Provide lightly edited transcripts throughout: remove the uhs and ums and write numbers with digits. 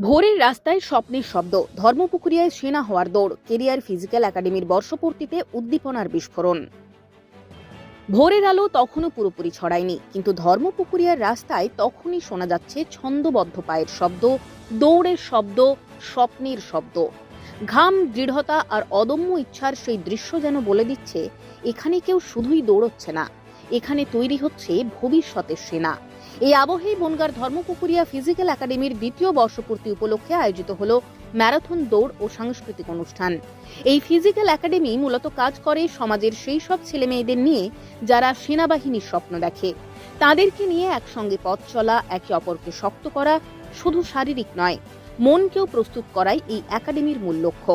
ভোরের রাস্তায় স্বপ্নের শব্দ, ধর্মপুকুরিয়ায় সেনা হওয়ার দৌড়, কেরিয়ার ফিজিক্যাল একাডেমির বর্ষপূর্তিতে উদ্দীপনার বিস্ফোরণ। ভোরের আলো তখনও পুরোপুরি ছড়ায়নি, কিন্তু ধর্মপুকুরিয়ার রাস্তায় তখনই শোনা যাচ্ছে ছন্দবদ্ধ পায়ের শব্দ, দৌড়ের শব্দ, স্বপ্নের শব্দ। ঘাম, দৃঢ়তা আর অদম্য ইচ্ছার সেই দৃশ্য যেন বলে দিচ্ছে এখানে কেউ শুধুই দৌড়চ্ছে না, এখানে তৈরি হচ্ছে ভবিষ্যতের সেনা। এই আবহেই বনগাঁর ধর্মপুকুরিয়া ফিজিক্যাল একাডেমির দ্বিতীয় বর্ষপূর্তি উপলক্ষে আয়োজিত হলো ম্যারাথন দৌড় ও সাংস্কৃতিক অনুষ্ঠান। এই ফিজিক্যাল একাডেমি মূলত কাজ করে সমাজের সেই সব ছেলে মেয়েদের নিয়ে যারা সেনাবাহিনীর স্বপ্ন দেখে। তাদেরকে নিয়ে একসঙ্গে পথ চলা, একে অপরকে শক্ত করা, শুধু শারীরিক নয়, মনকেও প্রস্তুত করাই এই একাডেমির মূল লক্ষ্য।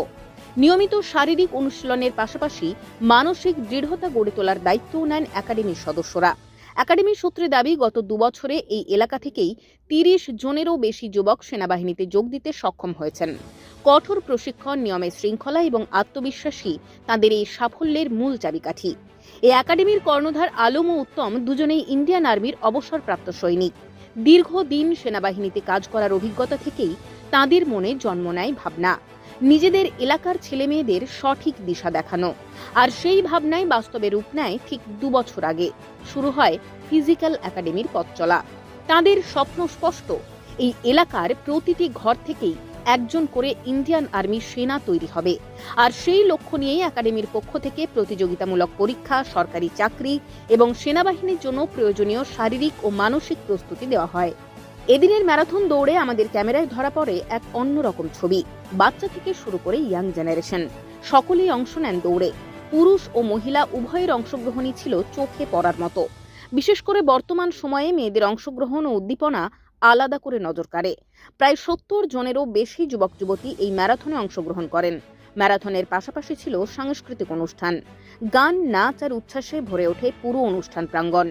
নিয়মিত শারীরিক অনুশীলনের পাশাপাশি মানসিক দৃঢ়তা গড়ে তোলার দায়িত্বও নেন একাডেমির সদস্যরা। একাডেমির সূত্রে দাবি, গত 2 বছরে এই এলাকা থেকেই 30 জনেরও বেশি যুবক সেনাবাহিনীতে যোগ দিতে সক্ষম হয়েছেন। কঠোর প্রশিক্ষণ, নিয়মের শৃঙ্খলা এবং আত্মবিশ্বাসী তাদের এই সাফল্যের মূল চাবিকাঠি। এই একাডেমির কর্ণধার আলম ও উত্তম দুজনেই ইন্ডিয়ান আর্মির অবসরপ্রাপ্ত সৈনিক। দীর্ঘদিন সেনাবাহিনীতে কাজ করার অভিজ্ঞতা থেকেই তাঁদের মনে জন্ম নেয় ভাবনা নিজেদের এলাকার ছেলে মেয়েদের সঠিক দিশা দেখানো। আর সেই ভাবনায় বাস্তবে রূপ নেয় ঠিক 2 বছর আগে। শুরু হয় ফিজিক্যাল একাডেমির পথ চলা। তাদের স্বপ্ন স্পষ্ট, এই এলাকার প্রতিটি ঘর থেকেই একজন করে ইন্ডিয়ান আর্মি সেনা তৈরি হবে। আর সেই লক্ষ্য নিয়েই একাডেমির পক্ষ থেকে প্রতিযোগিতামূলক পরীক্ষা, সরকারি চাকরি এবং সেনাবাহিনীর জন্য প্রয়োজনীয় শারীরিক ও মানসিক প্রস্তুতি দেওয়া হয়। এদিনের ম্যারাথন দৌড়ে আমাদের ক্যামেরায় ধরা পড়ে এক অন্যরকম ছবি। বাচ্চা থেকে শুরু করে ইয়াং জেনারেশন সকলেই অংশ নেন দৌড়ে। পুরুষ ও মহিলা উভয়ের অংশগ্রহণই ছিল চোখে পড়ার মতো। বিশেষ করে বর্তমান সময়ে মেয়েদের অংশগ্রহণ ও উদ্দীপনা আলাদা করে নজর কাড়ে। প্রায় 70 জনেরও বেশি যুবক যুবতী এই ম্যারাথনে অংশগ্রহণ করেন। ম্যারাথনের পাশাপাশি ছিল সাংস্কৃতিক অনুষ্ঠান। গান, নাচ আর উচ্ছ্বাসে ভরে ওঠে পুরো অনুষ্ঠান প্রাঙ্গণ।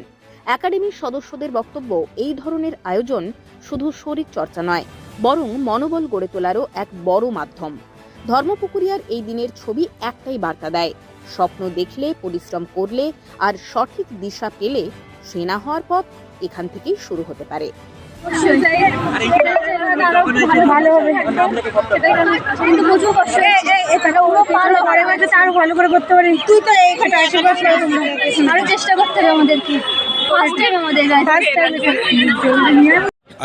একাডেমির সদস্যদের বক্তব্য, এই ধরনের আয়োজন শুধু শরীর চর্চা নয়, বরং মনোবল গড়ে তোলারও এক বড় মাধ্যম। ধর্মপুকুরিয়ার এই দিনের ছবি একটাই বার্তা দেয়, স্বপ্ন দেখলে, পরিশ্রম করলে আর সঠিক দিশা পেলে সেনা হওয়ার পথ এখান থেকেই শুরু হতে পারে।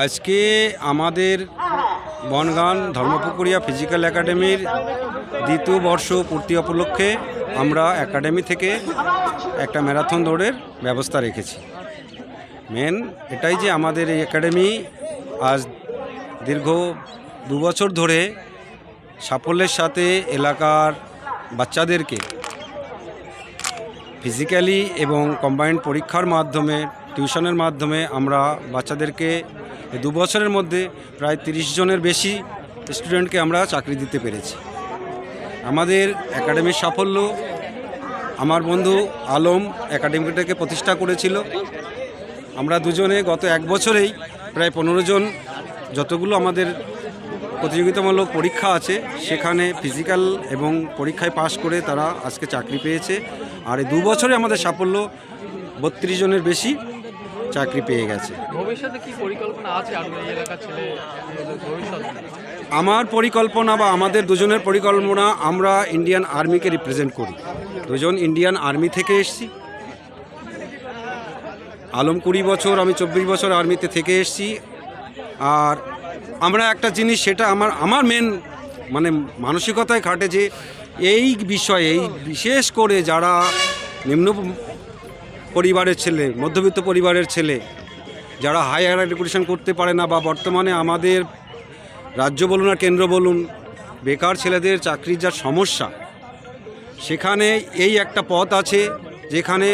আজকে আমাদের বনগাঁ ধর্মপুকুরিয়া ফিজিক্যাল একাডেমির দ্বিতীয় বর্ষ পূর্তি উপলক্ষে আমরা একাডেমি থেকে একটা ম্যারাথন দৌড়ের ব্যবস্থা রেখেছি। মেন এটাই যে আমাদের এই একাডেমি আজ দীর্ঘ 2 বছর ধরে সাফল্যের সাথে এলাকার বাচ্চাদেরকে ফিজিক্যালি এবং কম্বাইন্ড পরীক্ষার মাধ্যমে, টিউশনের মাধ্যমে আমরা বাচ্চাদেরকে 2 বছরের মধ্যে প্রায় 30 জনের বেশি স্টুডেন্টকে আমরা চাকরি দিতে পেরেছি। আমাদের একাডেমির সাফল্য, আমার বন্ধু আলম একাডেমিটাকে প্রতিষ্ঠা করেছিল। আমরা দুজনে গত 1 বছরেই প্রায় 15 জন, যতগুলো আমাদের প্রতিযোগিতামূলক পরীক্ষা আছে সেখানে ফিজিক্যাল এবং পরীক্ষায় পাশ করে তারা আজকে চাকরি পেয়েছে। আর এই 2 বছরে আমাদের সাফল্য 32 জনের বেশি চাকরি পেয়ে গেছে। ভবিষ্যতে কি পরিকল্পনা আছে আপনার এলাকার ছেলে ভবিষ্যতে? আমার পরিকল্পনা বা আমাদের দুজনের পরিকল্পনা, আমরা ইন্ডিয়ান আর্মিকে রিপ্রেজেন্ট করি। দুজন ইন্ডিয়ান আর্মি থেকে এসেছি। আলম 20 বছর, আমি 24 বছর আর্মিতে থেকে এসেছি। আর আমরা একটা জিনিস, সেটা আমার মেন মানসিকতায় খাটে যে এই বিষয়ে, এই বিশেষ করে যারা নিম্ন পরিবারের ছেলে, মধ্যবিত্ত পরিবারের ছেলে, যারা হায়ার এডুকেশন করতে পারে না, বা বর্তমানে আমাদের রাজ্য বলুন আর কেন্দ্র বলুন, বেকার ছেলেদের চাকরির যা সমস্যা, সেখানে এই একটা পথ আছে যেখানে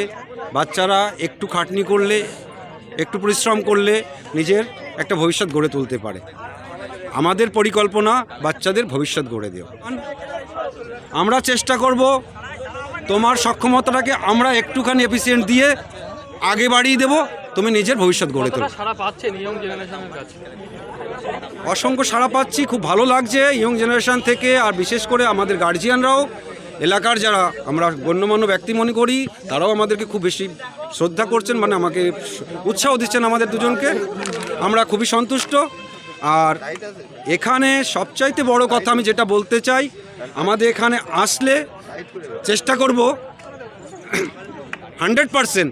বাচ্চারা একটু খাটনি করলে, একটু পরিশ্রম করলে নিজের একটা ভবিষ্যৎ গড়ে তুলতে পারে। আমাদের পরিকল্পনা বাচ্চাদের ভবিষ্যৎ গড়ে দেওয়া। আমরা চেষ্টা করব তোমার সক্ষমতাটাকে আমরা একটুখানি এফিসিয়েন্ট দিয়ে আগে বাড়িয়ে দেব, তুমি নিজের ভবিষ্যৎ গড়ে তোলো। অসংখ্য সাড়া পাচ্ছি, খুব ভালো লাগছে ইয়ং জেনারেশন থেকে। আর বিশেষ করে আমাদের গার্জিয়ানরাও, এলাকার যারা আমরা গণ্যমান্য ব্যক্তি মনে করি, তারাও আমাদেরকে খুব বেশি শ্রদ্ধা করছেন, আমাকে উৎসাহ দিচ্ছেন আমাদের দুজনকে। আমরা খুবই সন্তুষ্ট। আর এখানে সবচাইতে বড় কথা আমি যেটা বলতে চাই, আমাদের এখানে আসলে চেষ্টা করব 100%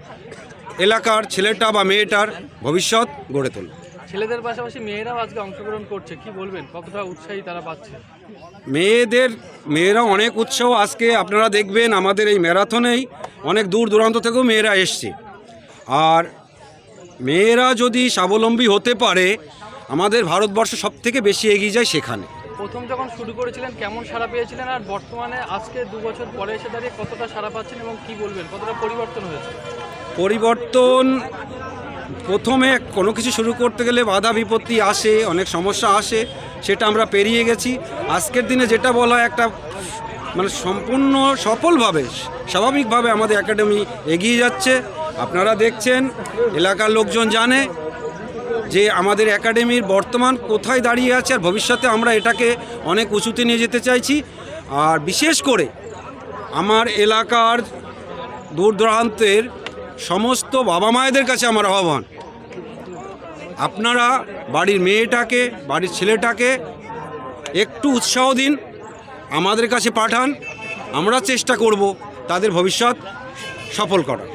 এলাকার ছেলেটা বা মেয়েটার ভবিষ্যৎ গড়ে তোলা। ছেলেদের পাশাপাশি মেয়েরাও আজকে অংশগ্রহণ করছে, কি বলবেন, কতটা উৎসাহী তারা পাচ্ছে? মেয়েরা অনেক উৎসাহ। আজকে আপনারা দেখবেন আমাদের এই ম্যারাথনেই অনেক দূর দূরান্ত থেকেও মেয়েরা এসছে। আর মেয়েরা যদি স্বাবলম্বী হতে পারে, আমাদের ভারতবর্ষ সব থেকে বেশি এগিয়ে যায় সেখানে। প্রথম যখন শুরু করেছিলেন কেমন সাড়া পেয়েছিলেন, আর বর্তমানে আজকে 2 বছর পরে এসে দাঁড়িয়ে কতটা সাড়া পাচ্ছেন এবং কি বলবেন, কতটা পরিবর্তন হয়েছে? পরিবর্তন, প্রথমে কোনো কিছু শুরু করতে গেলে বাধা বিপত্তি আসে, অনেক সমস্যা আসে, সেটা আমরা পেরিয়ে গেছি। আজকের দিনে যেটা বলা হয়, একটা মানে সম্পূর্ণ সফলভাবে স্বাভাবিকভাবে আমাদের একাডেমি এগিয়ে যাচ্ছে। আপনারা দেখছেন, এলাকার লোকজন জানে যে আমাদের একাডেমির বর্তমান কোথায় দাঁড়িয়ে আছে, আর ভবিষ্যতে আমরা এটাকে অনেক উঁচুতে নিয়ে যেতে চাইছি। আর বিশেষ করে আমার এলাকার দূর দূরান্তের সমস্ত বাবা মায়েদের কাছে আমার আহ্বান, আপনারা বাড়ির মেয়েটাকে, বাড়ির ছেলেটাকে একটু উৎসাহ দিন, আমাদের কাছে পাঠান। আমরা চেষ্টা করব তাদের ভবিষ্যৎ সফল করার।